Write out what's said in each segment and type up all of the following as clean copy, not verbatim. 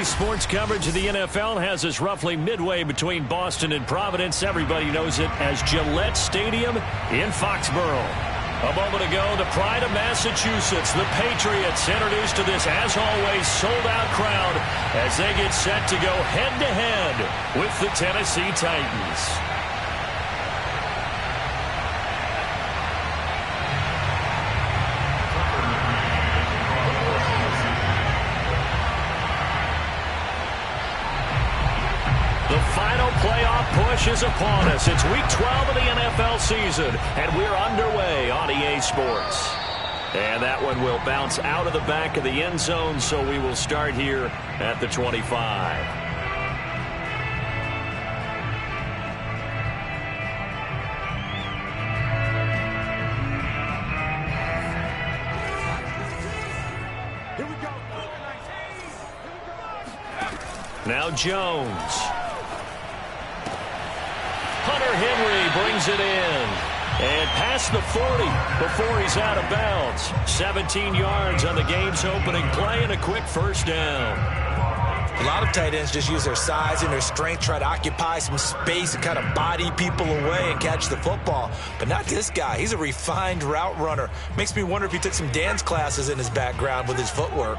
Today's sports coverage of the NFL has us roughly midway between Boston and Providence. Everybody knows it as Gillette Stadium in Foxborough. A moment ago, the pride of Massachusetts, the Patriots, introduced to this, as always, sold-out crowd as they get set to go head-to-head with the Tennessee Titans. The final playoff push is upon us. It's Week 12 of the NFL season, and we're underway on EA Sports. And that one will bounce out of the back of the end zone, so we will start here at the 25. Now Jones. Hunter Henry brings it in. And past the 40 before he's out of bounds. 17 yards on the game's opening play and a quick first down. A lot of tight ends just use their size and their strength, try to occupy some space and kind of body people away and catch the football. But not this guy. He's a refined route runner. Makes me wonder if he took some dance classes in his background with his footwork.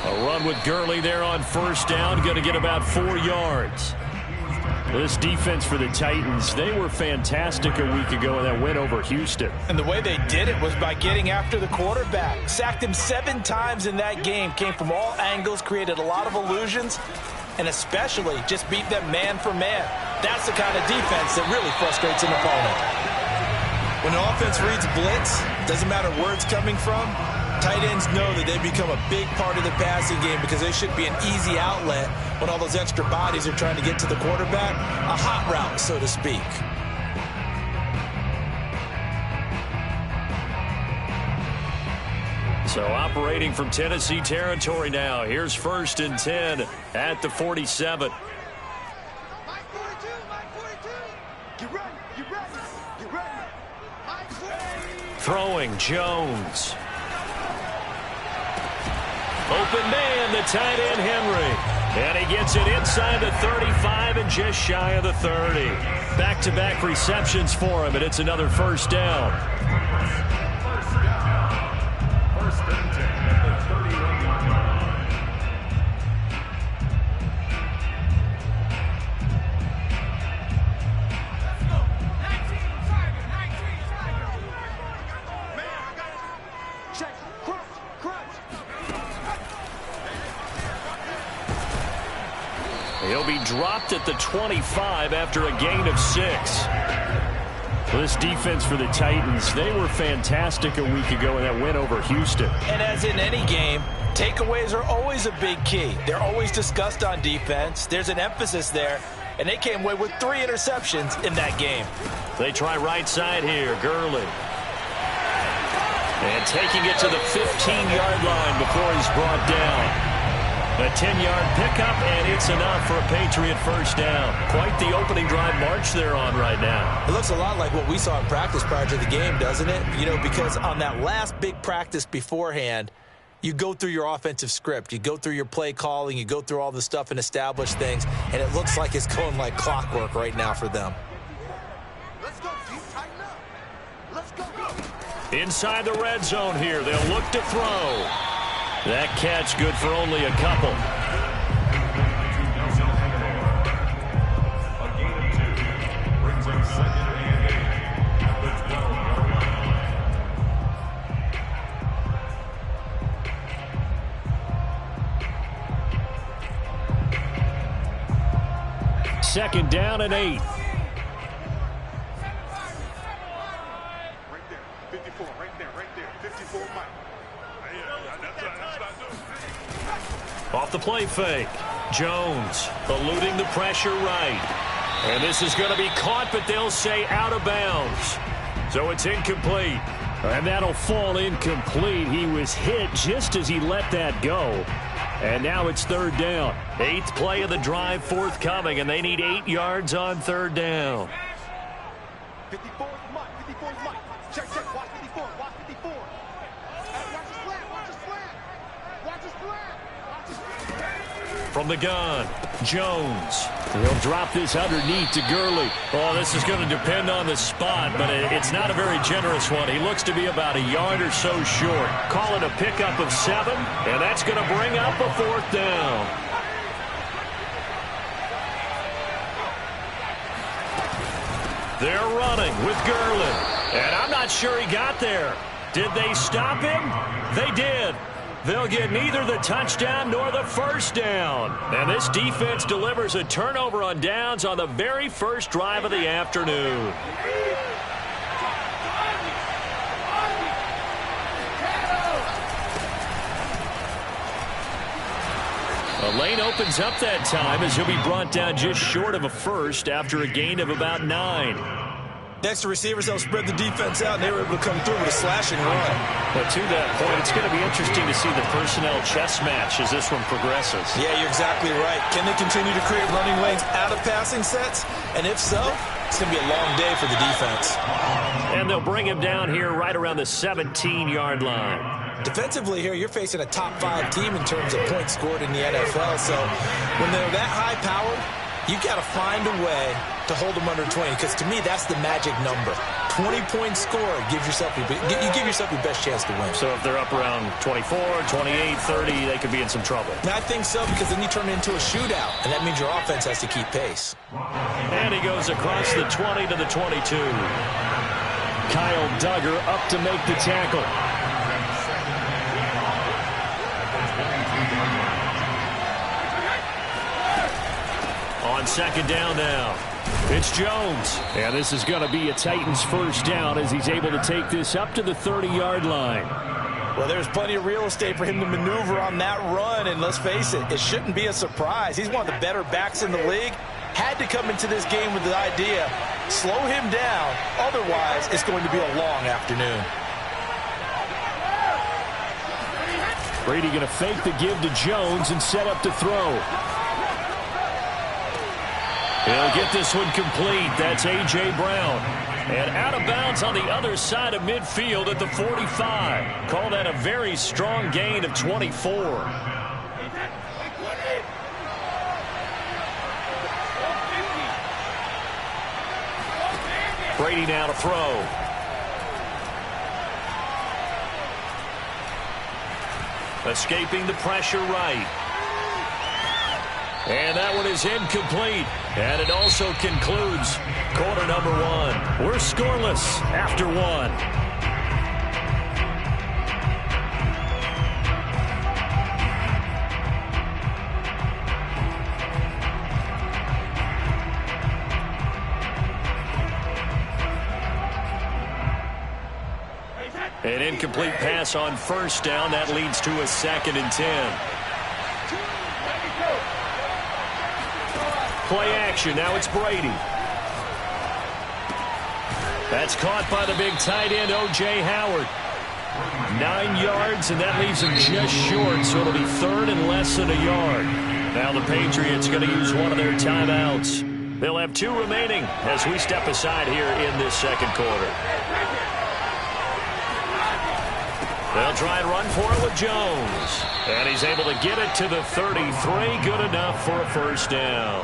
A run with Gurley there on first down. Going to get about 4 yards. This defense for the Titans, they were fantastic a week ago in that win over Houston. And the way they did it was by getting after the quarterback. Sacked him 7 times in that game. Came from all angles, created a lot of illusions, and especially just beat them man for man. That's the kind of defense that really frustrates an opponent. When the offense reads blitz, doesn't matter where it's coming from, tight ends know that they become a big part of the passing game because they should be an easy outlet when all those extra bodies are trying to get to the quarterback. A hot route, so to speak. So operating from Tennessee territory now. Here's 1st and 10 at the 47. Throwing Jones. Open man, the tight end Henry. And he gets it inside the 35 and just shy of the 30. Back-to-back receptions for him, and it's another first down. First and 10 at the 31-yard line. He'll be dropped at the 25 after a gain of 6. This defense for the Titans, they were fantastic a week ago in that win over Houston. And as in any game, takeaways are always a big key. They're always discussed on defense. There's an emphasis there, and they came away with 3 interceptions in that game. They try right side here, Gurley. And taking it to the 15-yard line before he's brought down. A 10-yard pickup, and it's enough for a Patriot first down. Quite the opening drive march they're on right now. It looks a lot like what we saw in practice prior to the game, doesn't it? You know, because on that last big practice beforehand, you go through your offensive script. You go through your play calling. You go through all the stuff and establish things, and it looks like it's going like clockwork right now for them. Let's go, G. Tighten up. Let's go. Inside the red zone here. They'll look to throw. That catch good for only a couple. A gain of 2 brings up 2nd and 8 at the 12-yard line. 2nd down and 8. Right there, 54, right there, 54 Mike. Off the play fake. Jones eluding the pressure right. And this is going to be caught, but they'll say out of bounds. So it's incomplete. And that'll fall incomplete. He was hit just as he let that go. And now it's 3rd down. Eighth play of the drive forthcoming, and they need 8 yards on third down. 54 is Mike. 54 is Mike. Check, check. Watch 54. Watch 54. Watch the slant. Watch the slant. Watch the slant. Watch the slant. From the gun, Jones. He'll drop this underneath to Gurley. Oh, this is going to depend on the spot, but it's not a very generous one. He looks to be about a yard or so short. Call it a pickup of 7, and that's going to bring up a 4th down. They're running with Gurley, and I'm not sure he got there. Did they stop him? They did. They'll get neither the touchdown nor the first down. And this defense delivers a turnover on downs on the very first drive of the afternoon. The lane opens up that time as he'll be brought down just short of a first after a gain of about 9. Next to receivers, they'll spread the defense out, and they were able to come through with a slashing run. But to that point, it's going to be interesting to see the personnel chess match as this one progresses. Yeah, you're exactly right. Can they continue to create running lanes out of passing sets? And if so, it's going to be a long day for the defense. And they'll bring him down here right around the 17-yard line. Defensively here, you're facing a top 5 team in terms of points scored in the NFL. So when they're that high-powered, you got to find a way to hold them under 20, because to me, that's the magic number. 20 points scored, you give yourself your best chance to win. So if they're up around 24, 28, 30, they could be in some trouble. And I think so, because then you turn it into a shootout, and that means your offense has to keep pace. And he goes across the 20 to the 22. Kyle Duggar up to make the tackle. On second down now, it's Jones. And this is going to be a Titans first down as he's able to take this up to the 30-yard line. Well, there's plenty of real estate for him to maneuver on that run, and let's face it, it shouldn't be a surprise. He's one of the better backs in the league. Had to come into this game with the idea, slow him down, otherwise it's going to be a long afternoon. Brady going to fake the give to Jones and set up to throw. He'll get this one complete. That's A.J. Brown. And out of bounds on the other side of midfield at the 45. Call that a very strong gain of 24. Brady now to throw. Escaping the pressure right. And that one is incomplete. And it also concludes quarter number 1. We're scoreless after 1. An incomplete pass on first down. That leads to a 2nd and 10. Play action. Now it's Brady. That's caught by the big tight end, O.J. Howard. 9 yards, and that leaves him just short, so it'll be 3rd and less than a yard. Now the Patriots going to use one of their timeouts. They'll have 2 remaining as we step aside here in this second quarter. They'll try and run for it with Jones. And he's able to get it to the 33. Good enough for a first down.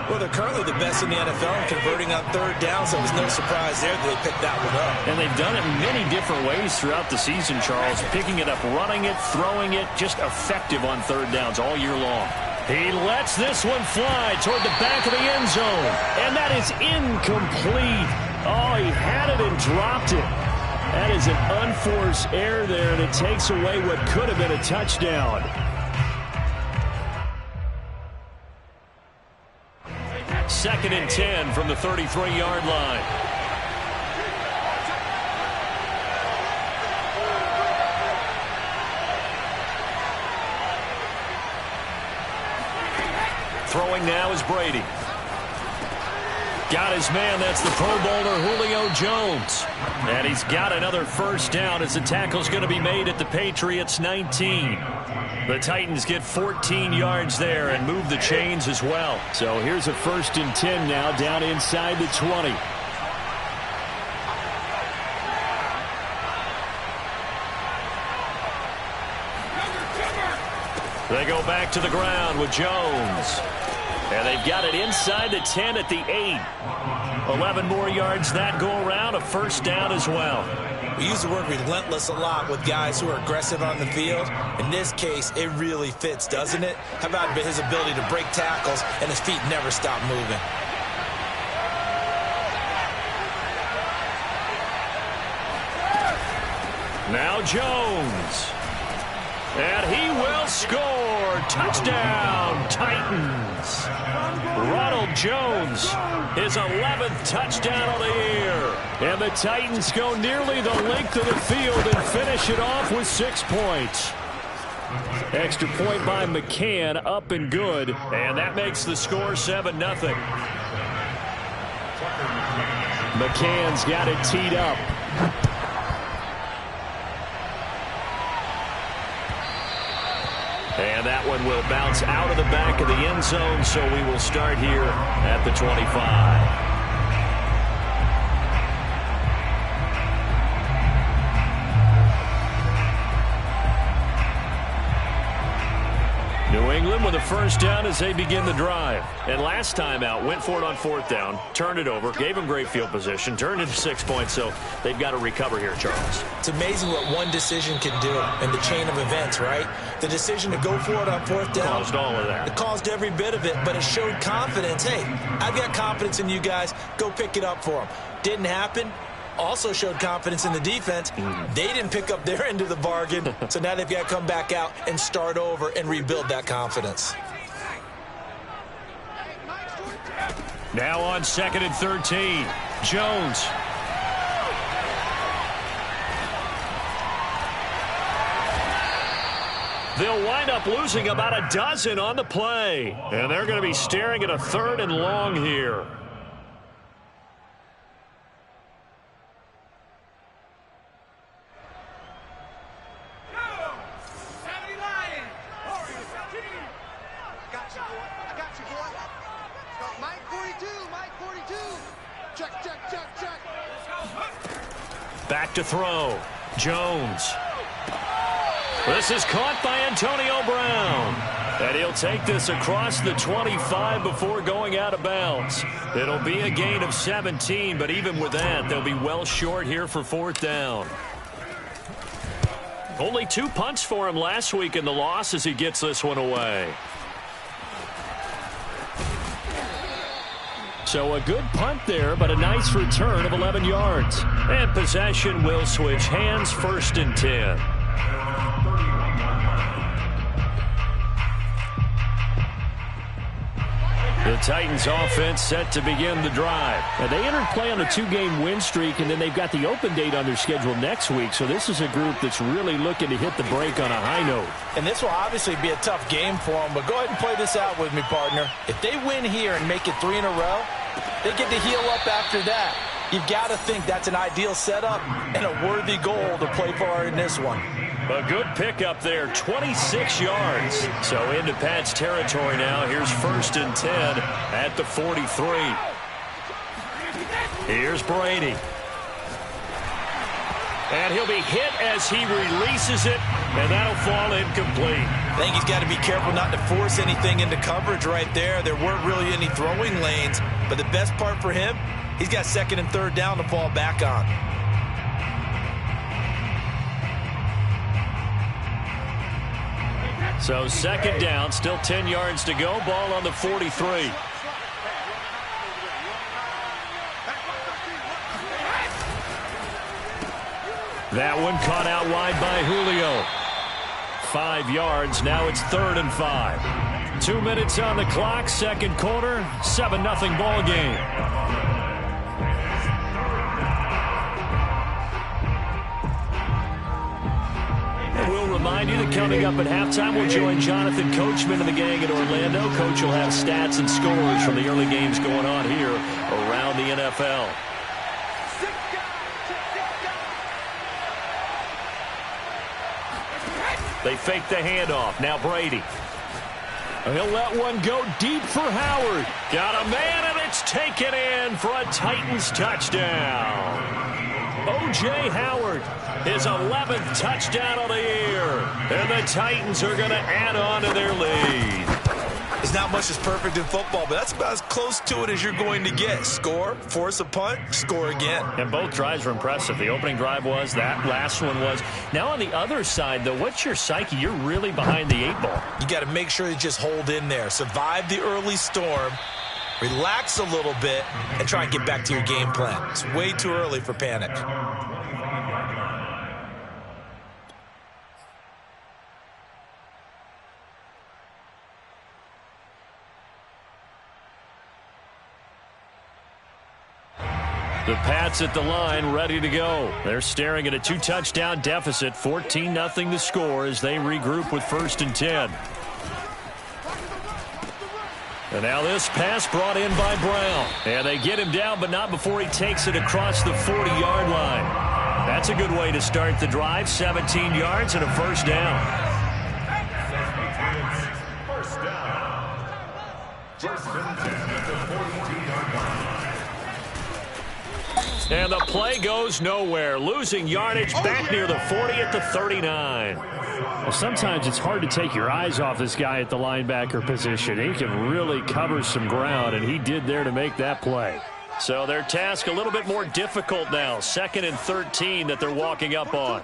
Well, they're currently the best in the NFL in converting on third down, so it was no surprise there that they picked that one up. And they've done it in many different ways throughout the season, Charles. Picking it up, running it, throwing it, just effective on third downs all year long. He lets this one fly toward the back of the end zone. And that is incomplete. Oh, he had it and dropped it. That is an unforced error there, and it takes away what could have been a touchdown. Second and 10 from the 33-yard line. Throwing now is Brady. Got his man. That's the Pro Bowler Julio Jones. And he's got another first down as the tackle's going to be made at the Patriots 19. The Titans get 14 yards there and move the chains as well. So here's a 1st and 10 now down inside the 20. They go back to the ground with Jones. And they've got it inside the 10 at the 8. 11 more yards that go around, a first down as well. We use the word relentless a lot with guys who are aggressive on the field. In this case, it really fits, doesn't it? How about his ability to break tackles and his feet never stop moving? Now Jones. And he will score. Touchdown, Titans. Ronald Jones, his 11th touchdown of the year. And the Titans go nearly the length of the field and finish it off with 6 points. Extra point by McCann, up and good. And that makes the score 7-0. McCann's got it teed up. And that one will bounce out of the back of the end zone, so we will start here at the 25. New England with a first down as they begin the drive. And last time out, went for it on 4th down, turned it over, gave them great field position, turned it to 6 points, so they've got to recover here, Charles. It's amazing what one decision can do in the chain of events, right? The decision to go for it on 4th down. Caused all of that. It caused every bit of it, but it showed confidence. Hey, I've got confidence in you guys. Go pick it up for them. Didn't happen. Also showed confidence in the defense. They didn't pick up their end of the bargain, so now they've got to come back out and start over and rebuild that confidence. Now on 2nd and 13, Jones. They'll wind up losing about a dozen on the play, and they're going to be staring at a 3rd and long here. Back to throw. Jones. This is caught by Antonio Brown. And he'll take this across the 25 before going out of bounds. It'll be a gain of 17, but even with that, they'll be well short here for 4th down. Only 2 punts for him last week in the loss as he gets this one away. So a good punt there, but a nice return of 11 yards. And possession will switch hands, 1st and 10. The Titans offense set to begin the drive. And they entered play on a 2-game win streak, and then they've got the open date on their schedule next week. So this is a group that's really looking to hit the break on a high note. And this will obviously be a tough game for them, but go ahead and play this out with me, partner. If they win here and make it 3 in a row, they get to heal up after that. You've got to think that's an ideal setup and a worthy goal to play for in this one. A good pickup there, 26 yards. So into Pat's territory now. Here's 1st and 10 at the 43. Here's Brady. And he'll be hit as he releases it, and that'll fall incomplete. I think he's got to be careful not to force anything into coverage right there. There weren't really any throwing lanes, but the best part for him, he's got 2nd and 3rd down to fall back on. So 2nd down, still 10 yards to go. Ball on the 43. That one caught out wide by Julio. 5 yards. Now it's 3rd and 5. 2 minutes on the clock. 2nd quarter. 7-0 ball game. we'll remind you that coming up at halftime, we'll join Jonathan Coachman and the gang in Orlando. Coach will have stats and scores from the early games going on here around the NFL. They fake the handoff. Now Brady. He'll let one go deep for Howard. Got a man, and it's taken in for a Titans touchdown. O.J. Howard, his 11th touchdown of the year. And the Titans are going to add on to their lead. There's not much that's perfect in football, but that's about as close to it as you're going to get. Score, force a punt, score again. And both drives were impressive. The opening drive was, that last one was. Now on the other side, though, what's your psyche? You're really behind the 8-ball. You got to make sure you just hold in there. Survive the early storm, relax a little bit, and try and get back to your game plan. It's way too early for panic. The Pats at the line, ready to go. They're staring at a 2-touchdown deficit, 14-0 to score as they regroup with 1st and 10. And now this pass brought in by Brown. And they get him down, but not before he takes it across the 40-yard line. That's a good way to start the drive, 17 yards and a 1st down. And the play goes nowhere. Losing yardage back near the 40 at the 39. Well, sometimes it's hard to take your eyes off this guy at the linebacker position. He can really cover some ground, and he did there to make that play. So their task a little bit more difficult now. 2nd and 13 that they're walking up on.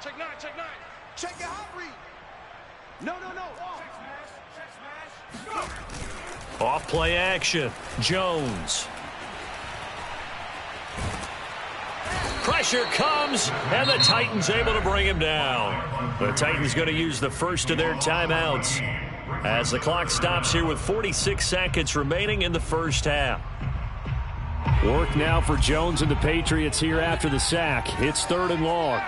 Check 9, check 9. Check your hot read. No. Off play action. Jones. Pressure comes, and the Titans able to bring him down. The Titans going to use the first of their timeouts as the clock stops here with 46 seconds remaining in the first half. Work now for Jones and the Patriots here after the sack. It's 3rd and long.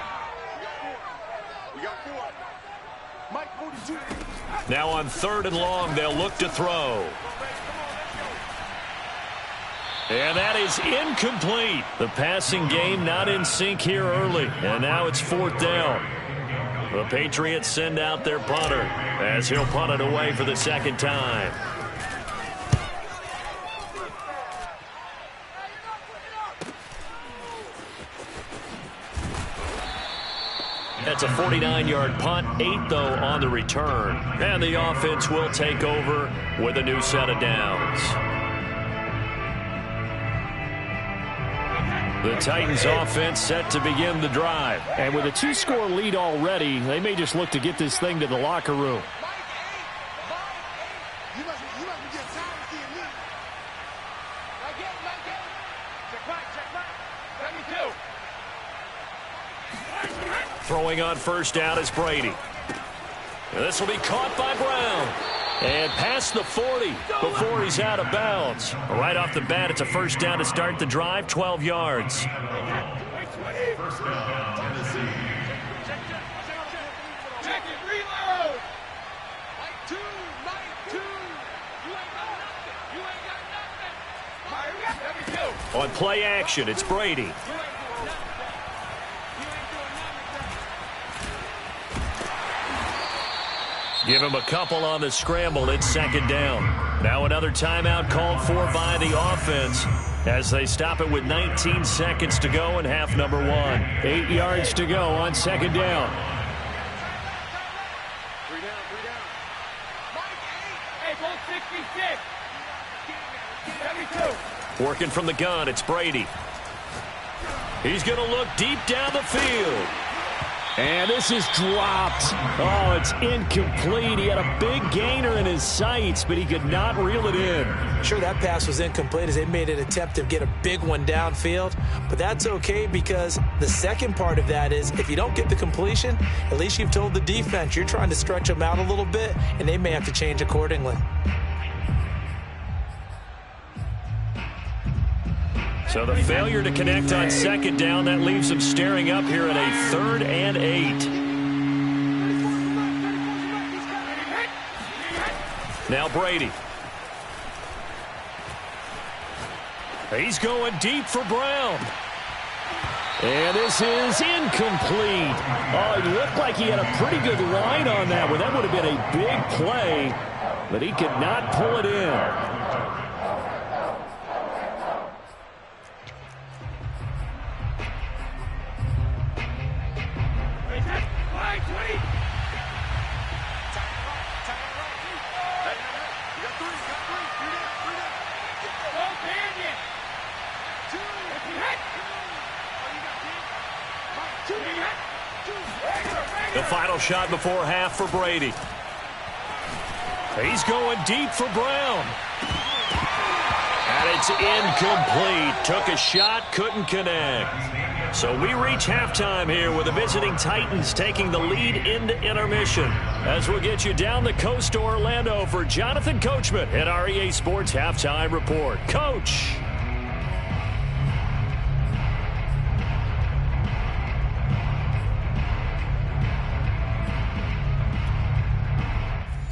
We got 4. Mike 42. Now on 3rd and long, they'll look to throw. And that is incomplete. The passing game not in sync here early. And now it's 4th down. The Patriots send out their punter as he'll punt it away for the 2nd time. That's a 49-yard punt, 8 though on the return. And the offense will take over with a new set of downs. The Titans offense set to begin the drive. And with a 2-score lead already, they may just look to get this thing to the locker room. You must be getting tired of seeing me. Check back. Throwing on 1st down is Brady. And this will be caught by Brown. And past the 40 before he's out of bounds. Right off the bat, it's a 1st down to start the drive, 12 yards. On play action, it's Brady. Give him a couple on the scramble. It's 2nd down. Now another timeout called for by the offense as they stop it with 19 seconds to go in half number 1. 8 yards to go on 2nd down. 3 down. Hey, goal 66. 72. Working from the gun, it's Brady. He's going to look deep down the field. And this is dropped. Oh, it's incomplete. He had a big gainer in his sights, but he could not reel it in. Sure, that pass was incomplete as they made an attempt to get a big one downfield. But that's okay because the second part of that is if you don't get the completion, at least you've told the defense you're trying to stretch them out a little bit, and they may have to change accordingly. So the failure to connect on second down, that leaves them staring up here at a 3rd and 8. Now Brady. He's going deep for Brown. And this is incomplete. Oh, it looked like he had a pretty good line on that one. That would have been a big play, but he could not pull it in. The final shot before half for Brady. He's going deep for Brown. And it's incomplete. Took a shot, couldn't connect. So we reach halftime here with the visiting Titans taking the lead into intermission. As we'll get you down the coast to Orlando for Jonathan Coachman at our EA Sports Halftime Report. Coach.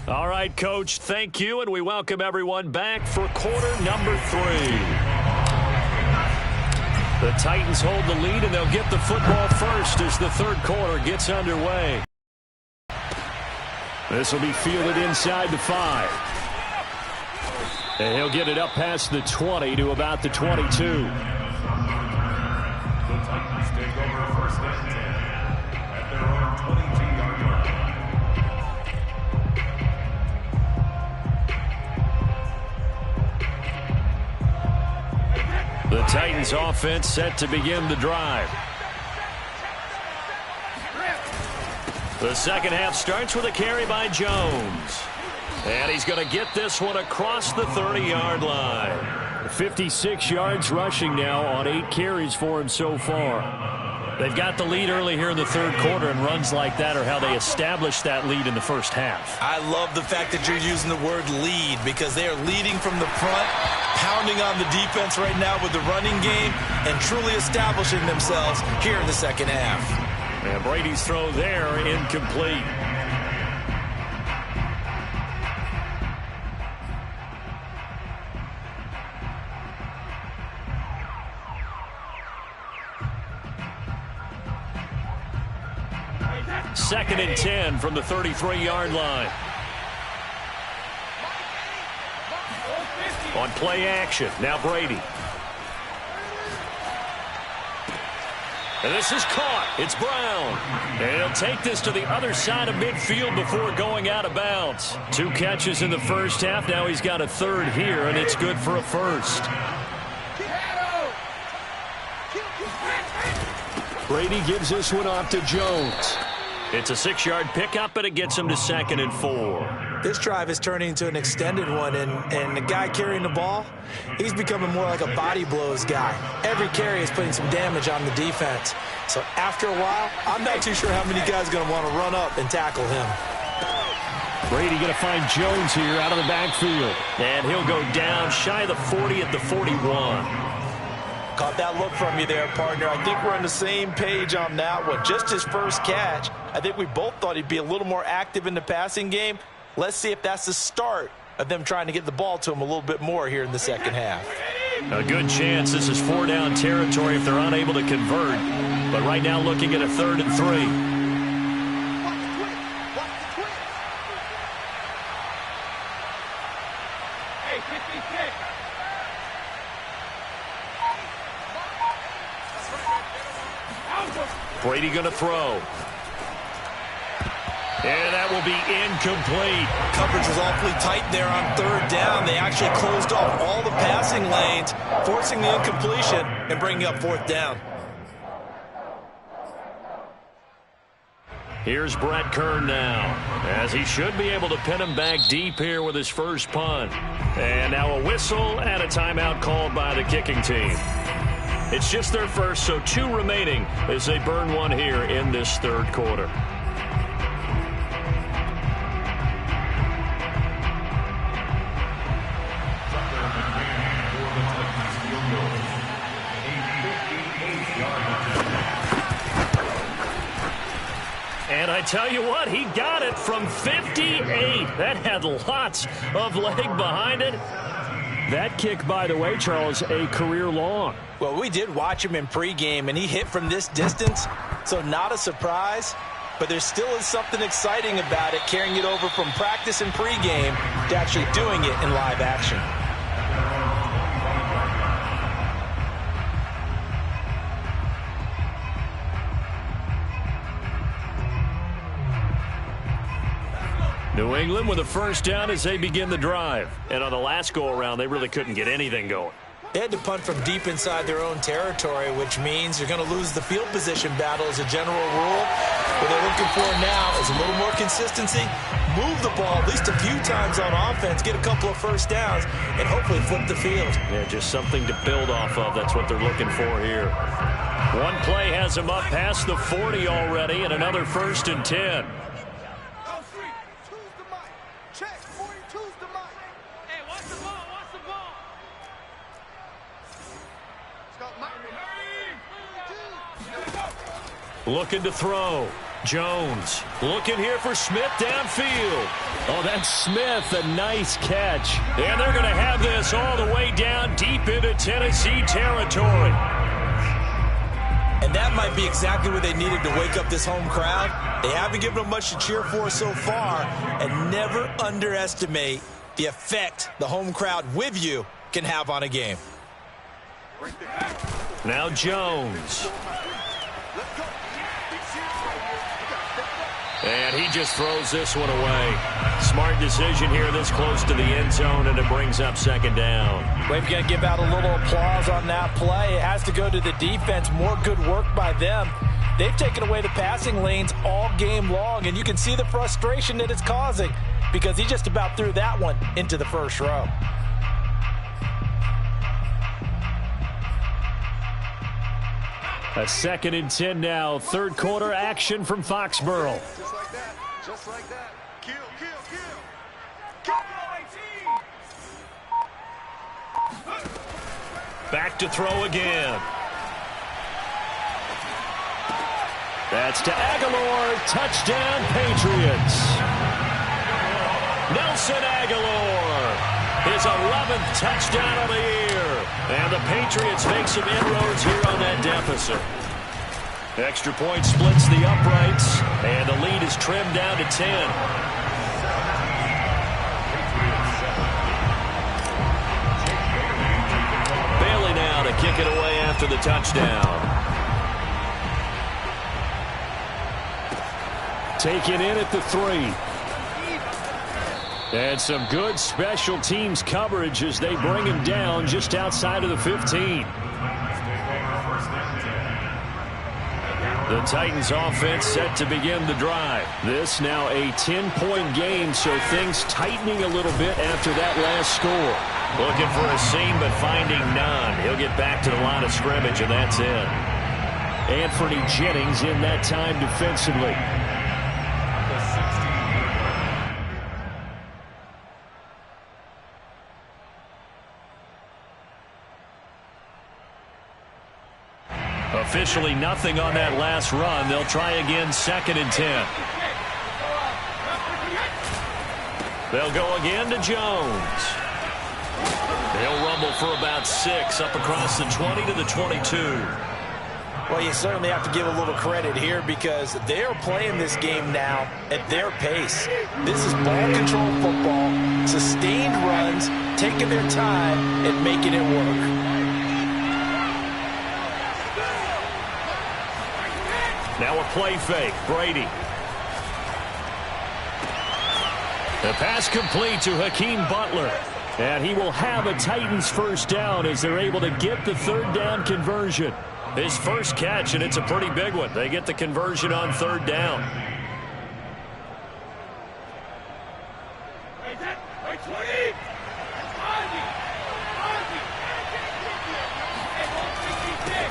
All right, Coach, thank you, and we welcome everyone back for quarter number 3. The Titans hold the lead, and they'll get the football first as the third quarter gets underway. This will be fielded inside the 5. And he'll get it up past the 20 to about the 22. The Titans take over first and 10 at their own 22-yard line. The Titans offense set to begin the drive. The second half starts with a carry by Jones. And he's going to get this one across the 30-yard line. 56 yards rushing now on 8 carries for him so far. They've got the lead early here in the third quarter, and runs like that are how they established that lead in the first half. I love the fact that you're using the word lead because they are leading from the front, pounding on the defense right now with the running game, and truly establishing themselves here in the second half. And Brady's throw there, incomplete. Second and 10 from the 33-yard line. On play action, now Brady. And this is caught. It's Brown. And he'll take this to the other side of midfield before going out of bounds. 2 catches in the first half. Now he's got a third here, and it's good for a first. Brady gives this one off to Jones. It's a 6-yard pickup, but it gets him to 2nd and 4. This drive is turning into an extended one, and the guy carrying the ball, he's becoming more like a body blows guy. Every carry is putting some damage on the defense. So after a while, I'm not too sure how many guys are going to want to run up and tackle him. Brady going to find Jones here out of the backfield. And he'll go down shy of the 40 at the 41. Caught that look from you there, partner. I think we're on the same page on that one. Just his first catch. I think we both thought he'd be a little more active in the passing game. Let's see if that's the start of them trying to get the ball to him a little bit more here in the second half. A good chance this is 4-down territory if they're unable to convert. But right now looking at a 3rd and 3. Brady going to throw. And that will be incomplete. Coverage was awfully tight there on 3rd down. They actually closed off all the passing lanes, forcing the incompletion and bringing up 4th down. Here's Brett Kern now, as he should be able to pin him back deep here with his first punt. And now a whistle and a timeout called by the kicking team. It's just their first, so 2 remaining as they burn one here in this third quarter. And I tell you what, he got it from 58. That had lots of leg behind it. That kick, by the way, Charles, a career long. Well, we did watch him in pregame, and he hit from this distance, so not a surprise. But there still is something exciting about it, carrying it over from practice and pregame to actually doing it in live action. New England with a first down as they begin the drive. And on the last go-around, they really couldn't get anything going. They had to punt from deep inside their own territory, which means you're going to lose the field position battle as a general rule. What they're looking for now is a little more consistency, move the ball at least a few times on offense, get a couple of first downs, and hopefully flip the field. Yeah, just something to build off of. That's what they're looking for here. One play has them up past the 40 already, and another 1st and 10. Looking to throw. Jones looking here for Smith downfield. Oh, that's Smith, a nice catch. And they're going to have this all the way down deep into Tennessee territory. And that might be exactly what they needed to wake up this home crowd. They haven't given them much to cheer for so far, and never underestimate the effect the home crowd with you can have on a game. Now Jones. And he just throws this one away. Smart decision here this close to the end zone, and it brings up 2nd down. We've got to give out a little applause on that play. It has to go to the defense. More good work by them. They've taken away the passing lanes all game long, and you can see the frustration that it's causing because he just about threw that one into the first row. A 2nd and 10 now. 3rd quarter action from Foxborough. Just like that. Just like that. Kill, kill, kill. Back to throw again. That's to Aguilar. Touchdown, Patriots. Nelson Aguilar. His 11th touchdown of the year. And the Patriots make some inroads here on that deficit. Extra point splits the uprights, and the lead is trimmed down to 10. Bailey now to kick it away after the touchdown. Taken in at the 3. And some good special teams coverage as they bring him down just outside of the 15. The Titans offense set to begin the drive. This now a 10-point game, so things tightening a little bit after that last score. Looking for a seam, but finding none. He'll get back to the line of scrimmage, and that's it. Anthony Jennings in that time defensively. Officially nothing on that last run. They'll try again 2nd and 10. They'll go again to Jones. They'll rumble for about 6 up across the 20 to the 22. Well, you certainly have to give a little credit here because they are playing this game now at their pace. This is ball control football, sustained runs, taking their time and making it work. Now a play fake. Brady. The pass complete to Hakeem Butler. And he will have a Titans first down as they're able to get the 3rd down conversion. His first catch, and it's a pretty big one. They get the conversion on 3rd down.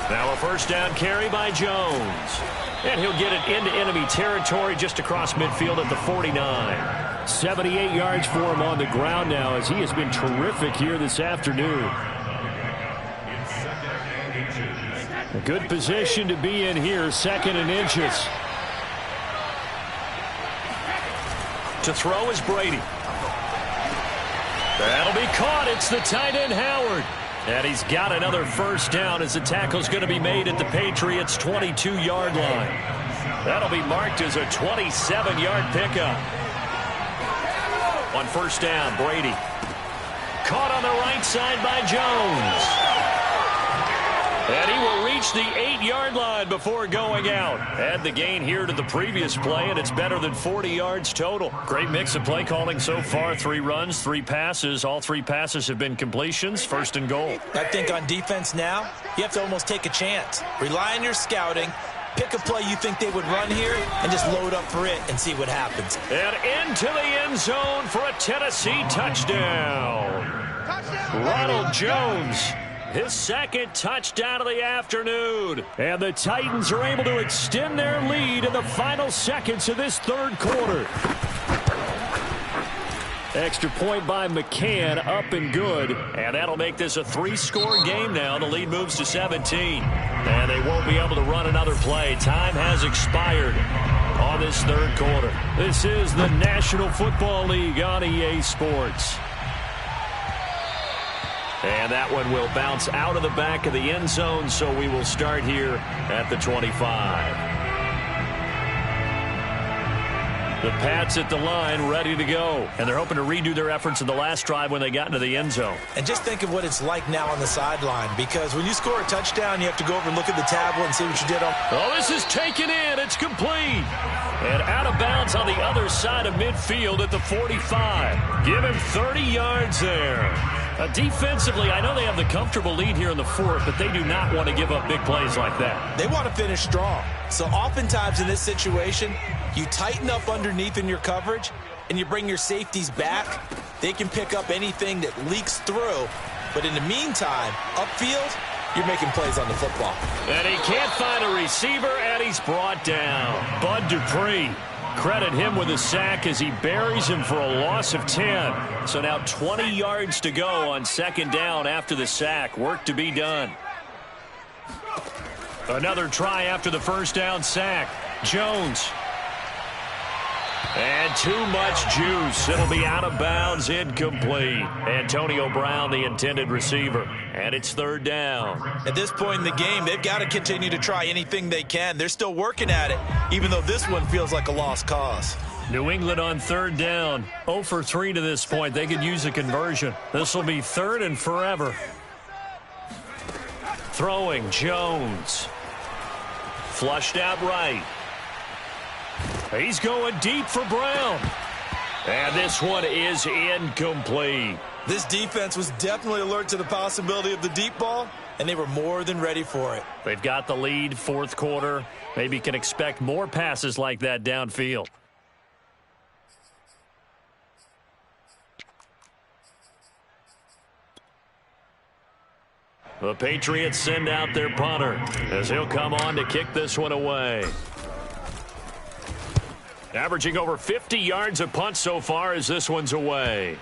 Now a first down carry by Jones. And he'll get it into enemy territory just across midfield at the 49. 78 yards for him on the ground now as he has been terrific here this afternoon. A good position to be in here, 2nd and inches. To throw is Brady. That'll be caught. It's the tight end, Howard. And he's got another first down as the tackle's going to be made at the Patriots' 22-yard line. That'll be marked as a 27-yard pickup. On first down, Brady. Caught on the right side by Jones. And he will reach the 8-yard line before going out. Add the gain here to the previous play, and it's better than 40 yards total. Great mix of play calling so far. 3 runs, 3 passes. All 3 passes have been completions. First and goal. I think on defense now, you have to almost take a chance. Rely on your scouting. Pick a play you think they would run here and just load up for it and see what happens. And into the end zone for a Tennessee touchdown. Ronald Jones. His second touchdown of the afternoon. And the Titans are able to extend their lead in the final seconds of this third quarter. Extra point by McCann, up and good. And that'll make this a 3-score game now. The lead moves to 17. And they won't be able to run another play. Time has expired on this third quarter. This is the National Football League on EA Sports. And that one will bounce out of the back of the end zone, so we will start here at the 25. The Pats at the line, ready to go. And they're hoping to redo their efforts in the last drive when they got into the end zone. And just think of what it's like now on the sideline, because when you score a touchdown, you have to go over and look at the tablet and see what you did on. Oh, this is taken in. It's complete. And out of bounds on the other side of midfield at the 45. Give him 30 yards there. Defensively, I know they have the comfortable lead here in the fourth, but they do not want to give up big plays like that. They want to finish strong. So oftentimes in this situation, you tighten up underneath in your coverage, and you bring your safeties back. They can pick up anything that leaks through. But in the meantime, upfield, you're making plays on the football. And he can't find a receiver, and he's brought down. Bud Dupree. Credit him with a sack as he buries him for a loss of 10. So now 20 yards to go on second down after the sack. Work to be done. Another try after the first down sack. Jones. And too much juice. It'll be out of bounds, incomplete. Antonio Brown, the intended receiver. And it's third down. At this point in the game, they've got to continue to try anything they can. They're still working at it, even though this one feels like a lost cause. New England on third down. 0 for 3 to this point. They could use a conversion. This will be third and forever. Throwing, Jones. Flushed out right. He's going deep for Brown. And this one is incomplete. This defense was definitely alert to the possibility of the deep ball, and they were more than ready for it. They've got the lead, fourth quarter. Maybe can expect more passes like that downfield. The Patriots send out their punter as he'll come on to kick this one away. Averaging over 50 yards a punt so far as this one's away.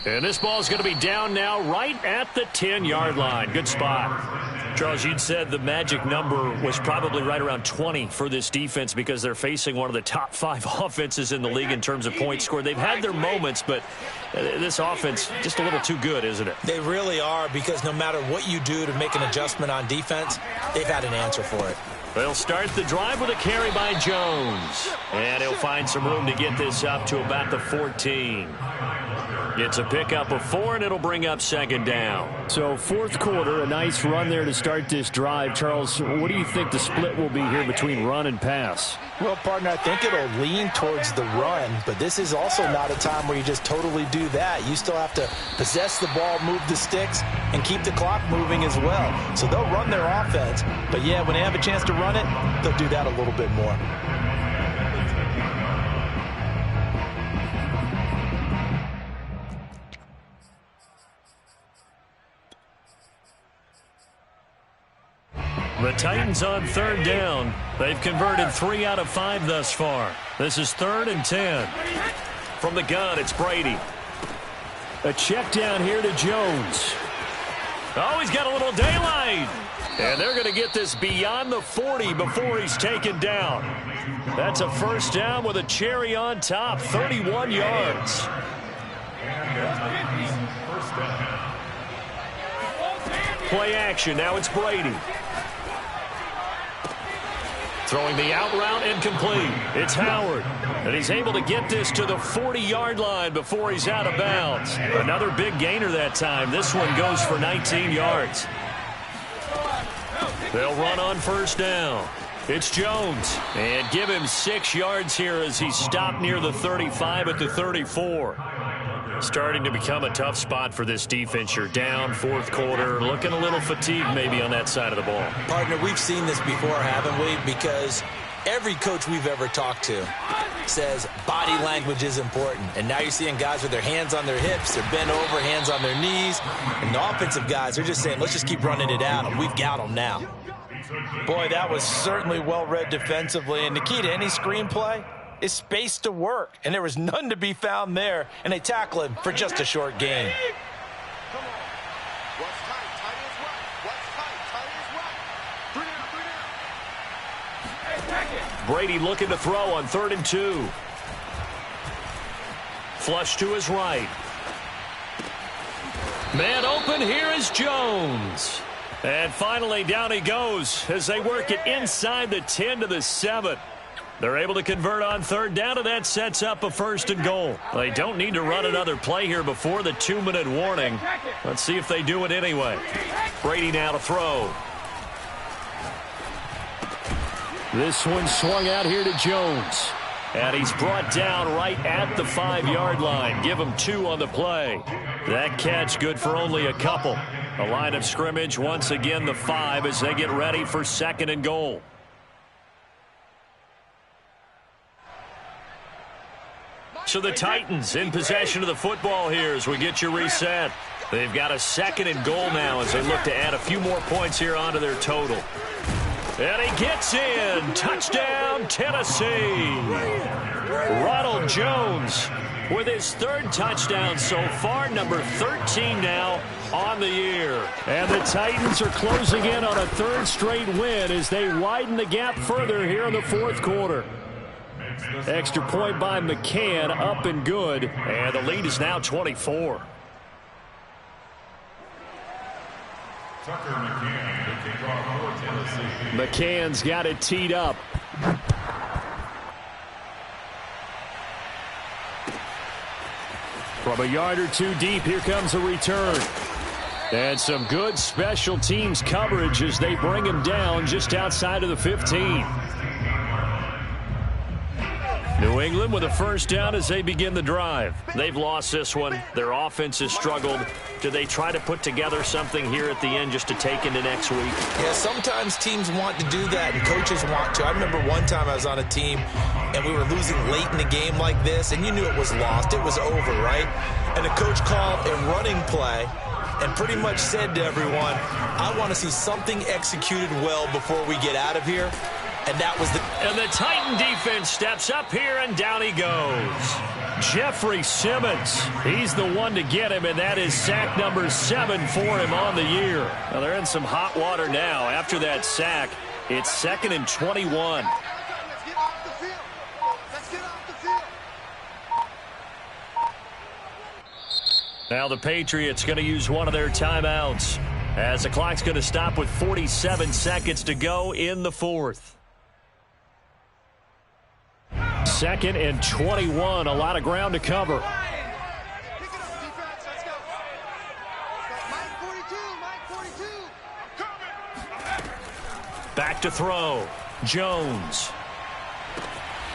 And this ball's going to be down now right at the 10-yard line. Good spot. Charles, you'd said the magic number was probably right around 20 for this defense because they're facing one of the top 5 offenses in the league in terms of points scored. They've had their moments, but this offense just a little too good, isn't it? They really are, because no matter what you do to make an adjustment on defense, they've had an answer for it. They'll start the drive with a carry by Jones. And he'll find some room to get this up to about the 14. It's a pickup of 4, and it'll bring up second down. So fourth quarter, a nice run there to start this drive. Charles, what do you think the split will be here between run and pass? Well, partner, I think it'll lean towards the run, but this is also not a time where you just totally do that. You still have to possess the ball, move the sticks, and keep the clock moving as well. So they'll run their offense, but yeah, when they have a chance to run it, they'll do that a little bit more. The Titans on third down. They've converted 3 out of 5 thus far. This is 3rd and 10. From the gun, it's Brady. A check down here to Jones. Oh, he's got a little daylight. And they're going to get this beyond the 40 before he's taken down. That's a first down with a cherry on top, 31 yards. Play action, now it's Brady. Throwing the out route incomplete. It's Howard. And he's able to get this to the 40-yard line before he's out of bounds. Another big gainer that time. This one goes for 19 yards. They'll run on first down. It's Jones. And give him 6 yards here as he's stopped near the 35 at the 34. Starting to become a tough spot for this defense. You're down, fourth quarter, looking a little fatigued maybe on that side of the ball. Partner, we've seen this before, haven't we? Because every coach we've ever talked to says body language is important. And now you're seeing guys with their hands on their hips, they're bent over, hands on their knees. And the offensive guys, they're just saying, let's just keep running it out, and we've got them now. Boy, that was certainly well-read defensively. And the key to any screenplay is space to work. And there was none to be found there. And they tackle him for just a short gain. Come on. What's tight? Tight is right. What's tight? Tight is right. 3 down, 3 down. Brady looking to throw on 3rd and 2. Flush to his right. Man open, here is Jones. And finally down he goes as they work it inside the 10 to the 7. They're able to convert on 3rd down, and that sets up a 1st and goal. They don't need to run another play here before the 2-minute warning. Let's see if they do it anyway. Brady now to throw. This one swung out here to Jones. And he's brought down right at the 5-yard line. Give him 2 on the play. That catch good for only a couple. The line of scrimmage, once again the 5 as they get ready for 2nd and goal. So the Titans in possession of the football here as we get you reset. They've got a 2nd and goal now as they look to add a few more points here onto their total. And he gets in. Touchdown, Tennessee. Ronald Jones with his 3rd touchdown so far, number 13 now on the year. And the Titans are closing in on a 3rd straight win as they widen the gap further here in the 4th quarter. Extra point by McCann, up and good. And the lead is now 24. Tucker McCann, the kickoff for Tennessee. McCann's got it teed up. From a yard or 2 deep, here comes a return. And some good special teams coverage as they bring him down just outside of the 15. New England with a 1st down as they begin the drive. They've lost this one. Their offense has struggled. Do they try to put together something here at the end just to take into next week? Yeah, sometimes teams want to do that and coaches want to. I remember one time I was on a team and we were losing late in the game like this, and you knew it was lost. It was over, right? And the coach called a running play and pretty much said to everyone, I want to see something executed well before we get out of here. And that was And the Titan defense steps up here, and down he goes. Jeffrey Simmons, he's the one to get him, and that is sack number 7 for him on the year. Well, they're in some hot water now. After that sack, it's 2nd and 21. Let's get off the field. Let's get off the field. Now the Patriots going to use one of their timeouts as the clock's going to stop with 47 seconds to go in the 4th. 2nd and 21, a lot of ground to cover. Pick it up, defense. Let's go. Mike 42, Mike 42. Back to throw. Jones.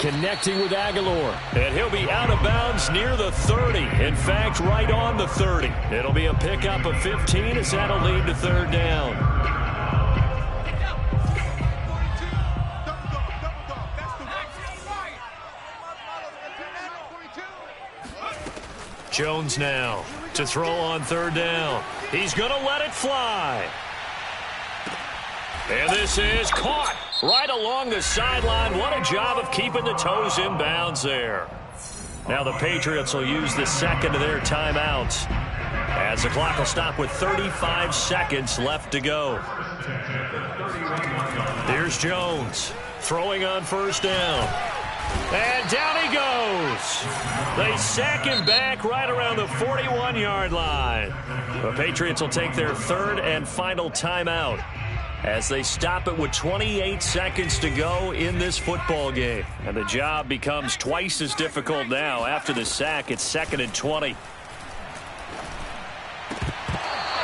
Connecting with Aguilar. And he'll be out of bounds near the 30. In fact, right on the 30. It'll be a pickup of 15 as that'll lead to 3rd down. Jones now to throw on 3rd down. He's going to let it fly. And this is caught right along the sideline. What a job of keeping the toes in bounds there. Now the Patriots will use the 2nd of their timeouts as the clock will stop with 35 seconds left to go. Here's Jones throwing on first down. And down he goes. They sack him back right around the 41-yard line. The Patriots will take their third and final timeout as they stop it with 28 seconds to go in this football game. And the job becomes twice as difficult now. After the sack, it's 2nd and 20.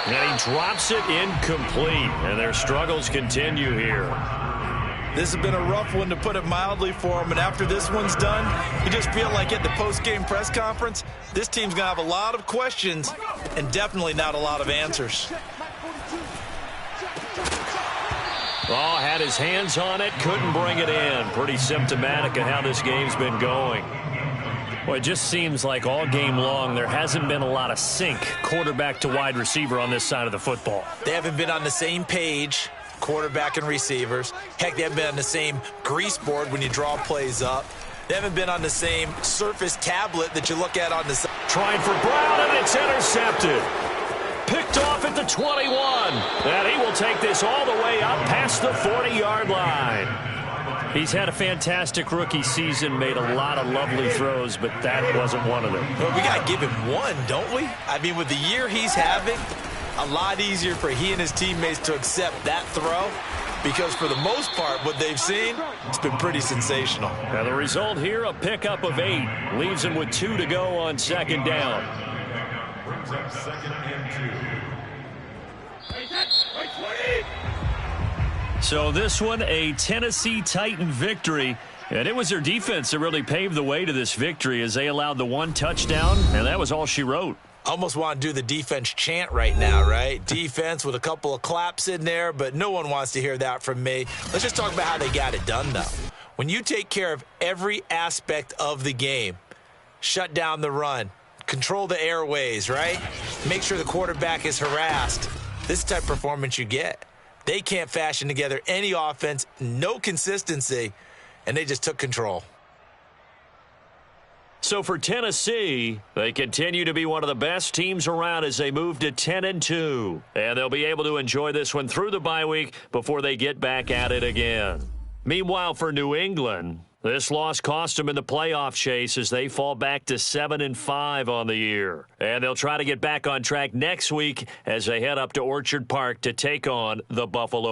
And he drops it incomplete. And their struggles continue here. This has been a rough one, to put it mildly, for him. And after this one's done, you just feel like at the post-game press conference, this team's going to have a lot of questions and definitely not a lot of answers. Oh, had his hands on it, couldn't bring it in. Pretty symptomatic of how this game's been going. Well, it just seems like all game long there hasn't been a lot of sync quarterback to wide receiver on this side of the football. They haven't been on the same page, quarterback and receivers. Heck, they haven't been on the same grease board when you draw plays up. They haven't been on the same Surface tablet that you look at on the side. Trying for Brown, and it's intercepted. Picked off at the 21. And he will take this all the way up past the 40-yard line. He's had a fantastic rookie season, made a lot of lovely throws, but that wasn't one of them. Well, we got to give him one, don't we? I mean, with the year he's having, a lot easier for he and his teammates to accept that throw, because for the most part, what they've seen, it's been pretty sensational. Now the result here, a pickup of 8. Leaves him with 2 to go on 2nd down. Brings up 2nd and 2. So this one, a Tennessee Titan victory. And it was their defense that really paved the way to this victory as they allowed the 1 touchdown, and that was all she wrote. Almost want to do the defense chant right now, right? Defense with a couple of claps in there, but no one wants to hear that from me. Let's just talk about how they got it done, though. When you take care of every aspect of the game, shut down the run, control the airways, right? Make sure the quarterback is harassed. This is the type of performance you get. They can't fashion together any offense, no consistency, and they just took control. So for Tennessee, they continue to be one of the best teams around as they move to 10-2. And they'll be able to enjoy this one through the bye week before they get back at it again. Meanwhile, for New England, this loss cost them in the playoff chase as they fall back to 7-5 on the year. And they'll try to get back on track next week as they head up to Orchard Park to take on the Buffalo